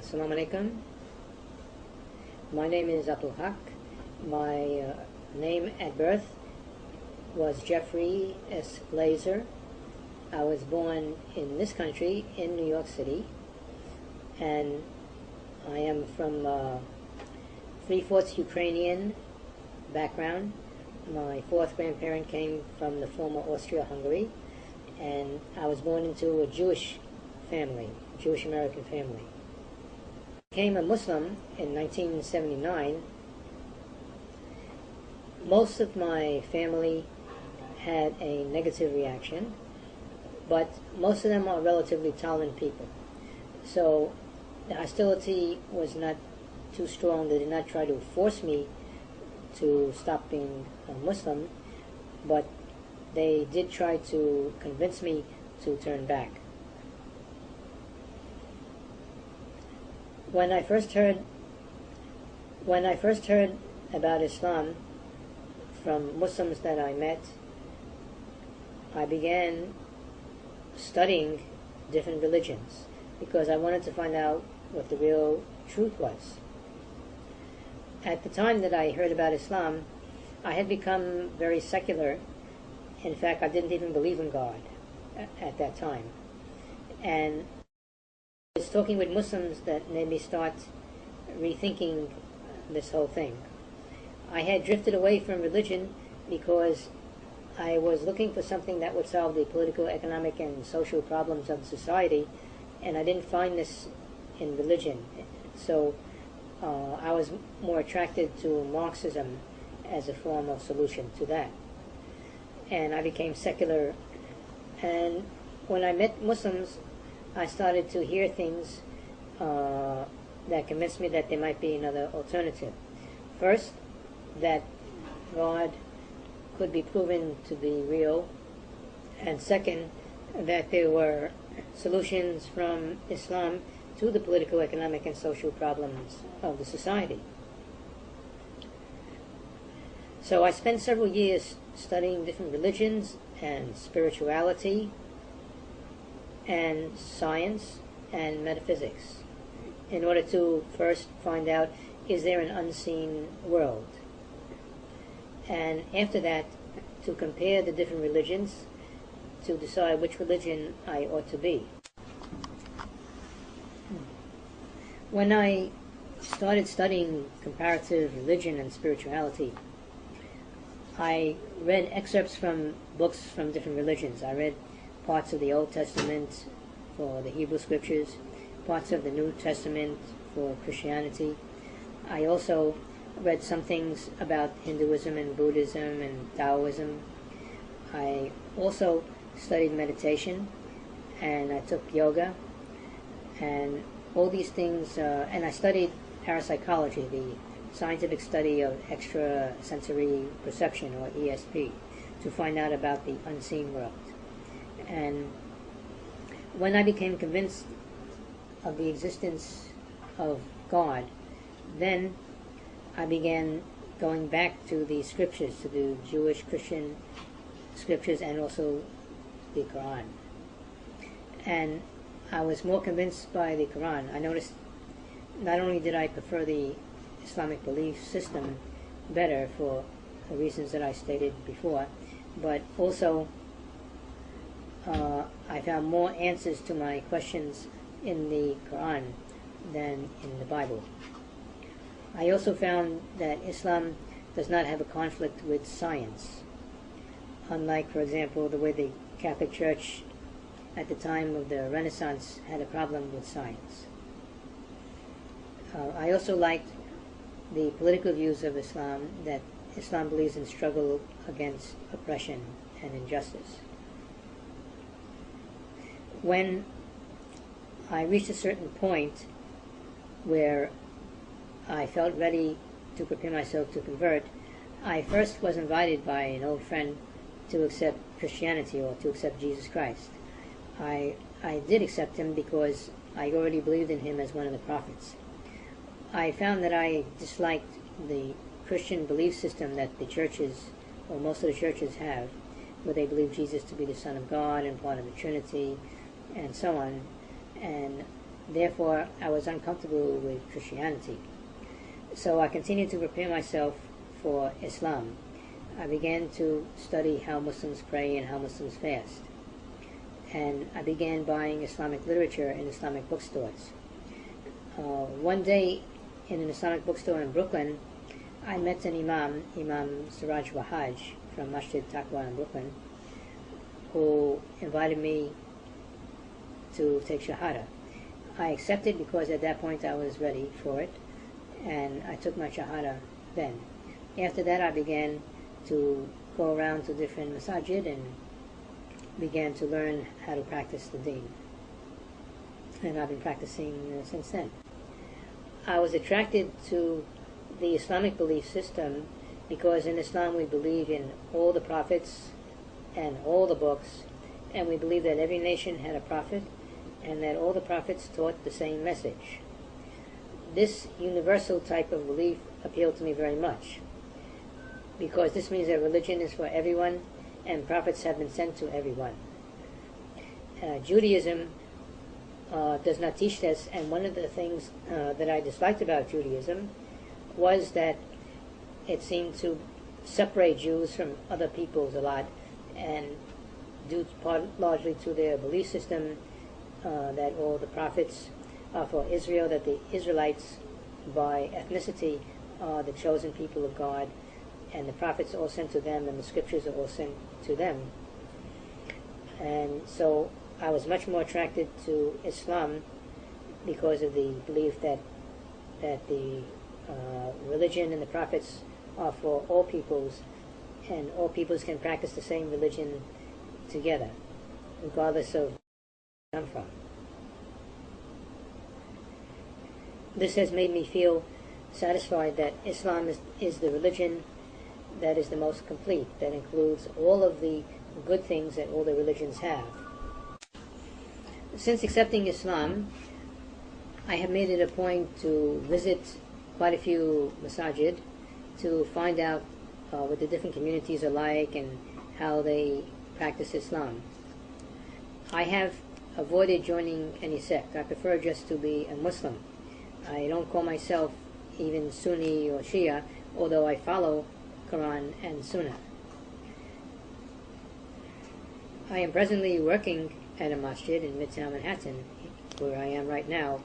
Assalamu alaikum. My name is Abdul Haq. My name at birth was Jeffrey S. Glazer. I was born in this country, in New York City, and I am from 3/4 Ukrainian background. My fourth grandparent came from the former Austria-Hungary, and I was born into a Jewish family, Jewish-American family. I became a Muslim in 1979. Most of my family had a negative reaction, but most of them are relatively tolerant people. So the hostility was not too strong. They did not try to force me to stop being a Muslim, but they did try to convince me to turn back. When I first heard about Islam from Muslims that I met, I began studying different religions because I wanted to find out what the real truth was. At the time that I heard about Islam, I had become very secular. In fact, I didn't even believe in God at that time. And I was talking with Muslims that made me start rethinking this whole thing. I had drifted away from religion because I was looking for something that would solve the political, economic, and social problems of society, and I didn't find this in religion. So I was more attracted to Marxism as a form of solution to that. And I became secular. And when I met Muslims, I started to hear things that convinced me that there might be another alternative. First, that God could be proven to be real, and second, that there were solutions from Islam to the political, economic, and social problems of the society. So I spent several years studying different religions and spirituality and science and metaphysics in order to first find out, is there an unseen world? And after that, to compare the different religions to decide which religion I ought to be. When I started studying comparative religion and spirituality, I read excerpts from books from different religions. I read parts of the Old Testament for the Hebrew Scriptures, parts of the New Testament for Christianity. I also read some things about Hinduism and Buddhism and Taoism. I also studied meditation, and I took yoga, and all these things, and I studied parapsychology, the scientific study of extrasensory perception, or ESP, to find out about the unseen world. And when I became convinced of the existence of God, then I began going back to the scriptures, to the Jewish, Christian scriptures, and also the Quran. And I was more convinced by the Quran. I noticed not only did I prefer the Islamic belief system better for the reasons that I stated before, but also I found more answers to my questions in the Quran than in the Bible. I also found that Islam does not have a conflict with science, unlike, for example, the way the Catholic Church at the time of the Renaissance had a problem with science. I also liked the political views of Islam, that Islam believes in struggle against oppression and injustice. When I reached a certain point where I felt ready to prepare myself to convert, I first was invited by an old friend to accept Christianity, or to accept Jesus Christ. I did accept him because I already believed in him as one of the prophets. I found that I disliked the Christian belief system that the churches, or most of the churches, have, where they believe Jesus to be the Son of God and part of the Trinity, and so on. And Therefore, I was uncomfortable with Christianity. So I continued to prepare myself for Islam. I began to study how Muslims pray and how Muslims fast. And I began buying Islamic literature in Islamic bookstores. One day, in an Islamic bookstore in Brooklyn, I met an Imam Siraj Wahaj from Masjid Taqwa in Brooklyn, who invited me to take Shahada. I accepted because at that point I was ready for it, and I took my Shahada then. After that, I began to go around to different masajid and began to learn how to practice the deen. And I've been practicing since then. I was attracted to the Islamic belief system because in Islam we believe in all the prophets and all the books, and we believe that every nation had a prophet and that all the prophets taught the same message. This universal type of belief appealed to me very much because this means that religion is for everyone and prophets have been sent to everyone. Judaism does not teach this, and one of the things that I disliked about Judaism was that it seemed to separate Jews from other peoples a lot, and due largely to their belief system that all the prophets are for Israel, that the Israelites by ethnicity are the chosen people of God, and the prophets are all sent to them and the scriptures are all sent to them. And so I was much more attracted to Islam because of the belief that the religion and the prophets are for all peoples, and all peoples can practice the same religion together, regardless of where they come from. This has made me feel satisfied that Islam is the religion that is the most complete, that includes all of the good things that all the religions have. Since accepting Islam, I have made it a point to visit quite a few masajid to find out what the different communities are like and how they practice Islam. I have avoided joining any sect. I prefer just to be a Muslim. I don't call myself even Sunni or Shia, although I follow Quran and Sunnah. I am presently working at a masjid in Midtown Manhattan, where I am right now,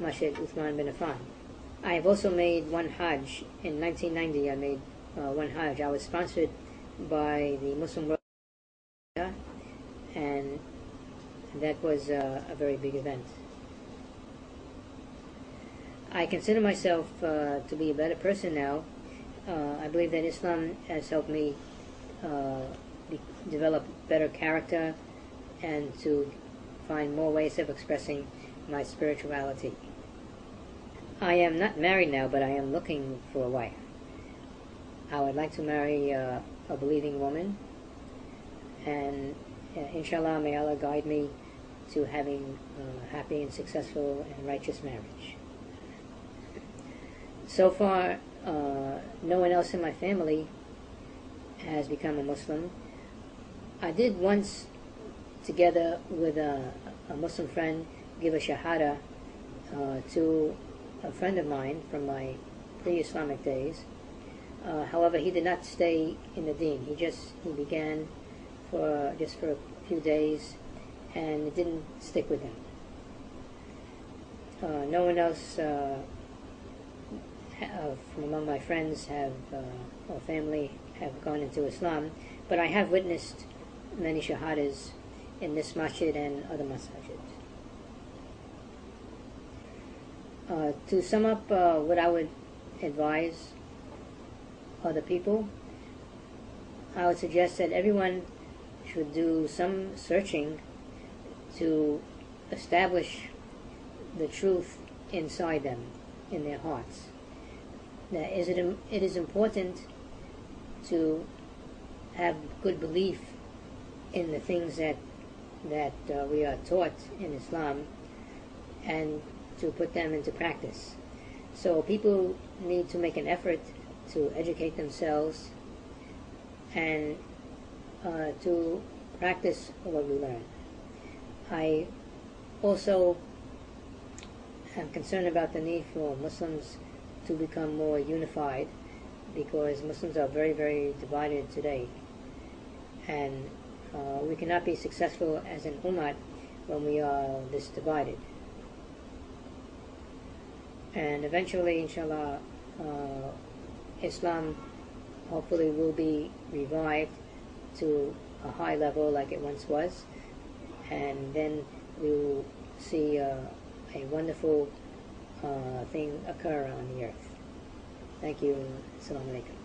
Masjid Uthman bin Affan. I have also made one Hajj. In 1990 I made one Hajj. I was sponsored by the Muslim World, and that was a very big event. I consider myself to be a better person now. I believe that Islam has helped me develop better character and to find more ways of expressing my spirituality. I am not married now, but I am looking for a wife. I would like to marry a believing woman, and inshallah, may Allah guide me to having a happy and successful and righteous marriage. So far, no one else in my family has become a Muslim. I did once, together with a Muslim friend, give a Shahada to a friend of mine from my pre-Islamic days. However, he did not stay in the deen. He began just for a few days, and it didn't stick with him. No one else from among my friends or family have gone into Islam, but I have witnessed many shahadas in this masjid and other masajids. To sum up what I would advise other people, I would suggest that everyone should do some searching to establish the truth inside them, in their hearts. Now, it is important to have good belief in the things that we are taught in Islam, and to put them into practice. So people need to make an effort to educate themselves and to practice what we learn. I also I'm concerned about the need for Muslims to become more unified, because Muslims are very, very divided today. And we cannot be successful as an ummah when we are this divided. And eventually, inshallah, Islam hopefully will be revived to a high level like it once was, and then we will see a wonderful thing occur on the earth. Thank you. Assalamu alaikum.